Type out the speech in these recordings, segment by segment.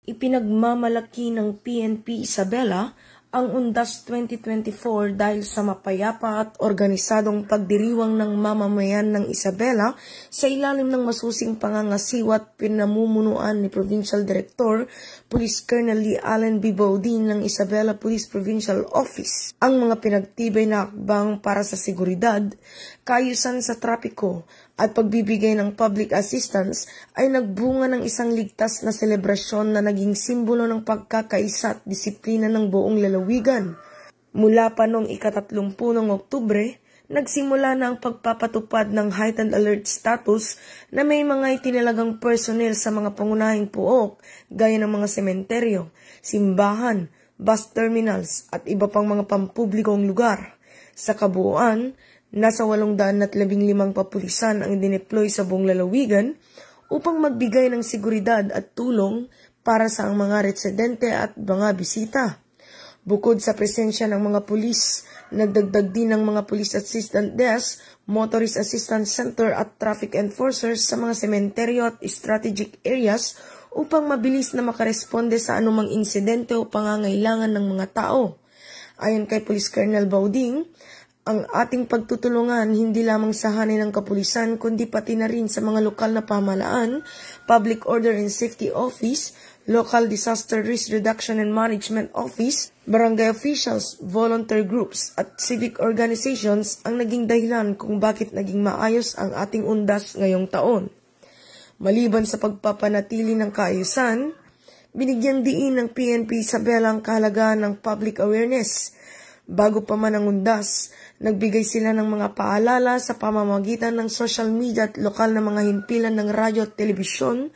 Ipinagmamalaki ng PNP Isabela ang Undas 2024 dahil sa mapayapa at organisadong pagdiriwang ng mamamayan ng Isabela sa ilalim ng masusing pangangasiwa at pinamumunuan ni Provincial Director Police Colonel Lee Allen B. Baudin ng Isabela Police Provincial Office. Ang mga pinagtibay na hakbang para sa seguridad, kaayusan sa trapiko at pagbibigay ng public assistance ay nagbunga ng isang ligtas na selebrasyon na naging simbolo ng pagkakaisa at disiplina ng buong lalawigan. Mula pa noong ika-30 ng Oktubre, nagsimula na ang pagpapatupad ng heightened alert status na may mga itinalagang personnel sa mga pangunahing puok gaya ng mga sementeryo, simbahan, bus terminals at iba pang mga pampublikong lugar. Sa kabuuan, nasa 815 papulisan ang dineploy sa buong lalawigan upang magbigay ng seguridad at tulong para sa mga residente at mga bisita. Bukod sa presensya ng mga pulis, nagdagdag din ng mga police assistant desk, motorist assistance center at traffic enforcers sa mga sementeryo at strategic areas upang mabilis na makaresponde sa anumang insidente o pangangailangan ng mga tao. Ayon kay Police Colonel Baudin, ang ating pagtutulungan hindi lamang sa hanay ng kapulisan kundi pati na rin sa mga lokal na pamahalaan, Public Order and Safety Office, Local Disaster Risk Reduction and Management Office, barangay officials, volunteer groups at civic organizations ang naging dahilan kung bakit naging maayos ang ating undas ngayong taon. Maliban sa pagpapanatili ng kaayusan, binigyan diin ng PNP Isabela ang kahalagahan ng public awareness. Bago pa man ang undas, nagbigay sila ng mga paalala sa pamamagitan ng social media at lokal na mga himpilan ng radyo at telebisyon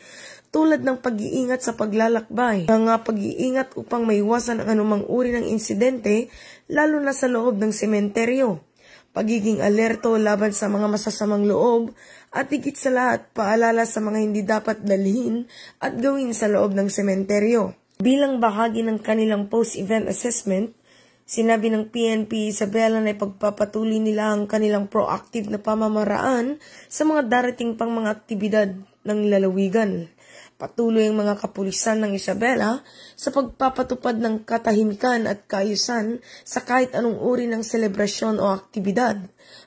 tulad ng pag-iingat sa paglalakbay, mga pag-iingat upang maiwasan ang anumang uri ng insidente lalo na sa loob ng sementeryo, pagiging alerto laban sa mga masasamang loob at higit sa lahat paalala sa mga hindi dapat dalhin at gawin sa loob ng sementeryo. Bilang bahagi ng kanilang post-event assessment, sinabi ng PNP Isabela na ipagpapatuloy nila ang kanilang proactive na pamamaraan sa mga darating pang mga aktibidad ng lalawigan. Patuloy ang mga kapulisan ng Isabela sa pagpapatupad ng katahimikan at kaayusan sa kahit anong uri ng selebrasyon o aktibidad.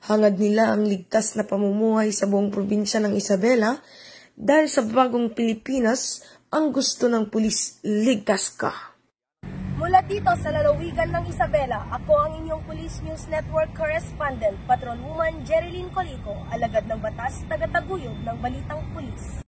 Hangad nila ang ligtas na pamumuhay sa buong probinsya ng Isabela dahil sa bagong Pilipinas, ang gusto ng pulis, ligtas ka. Mula dito sa lalawigan ng Isabela, ako ang inyong Police News Network Correspondent, Patrolwoman Jerilyn Colico, alagad ng batas, tagataguyod ng Balitang Pulis.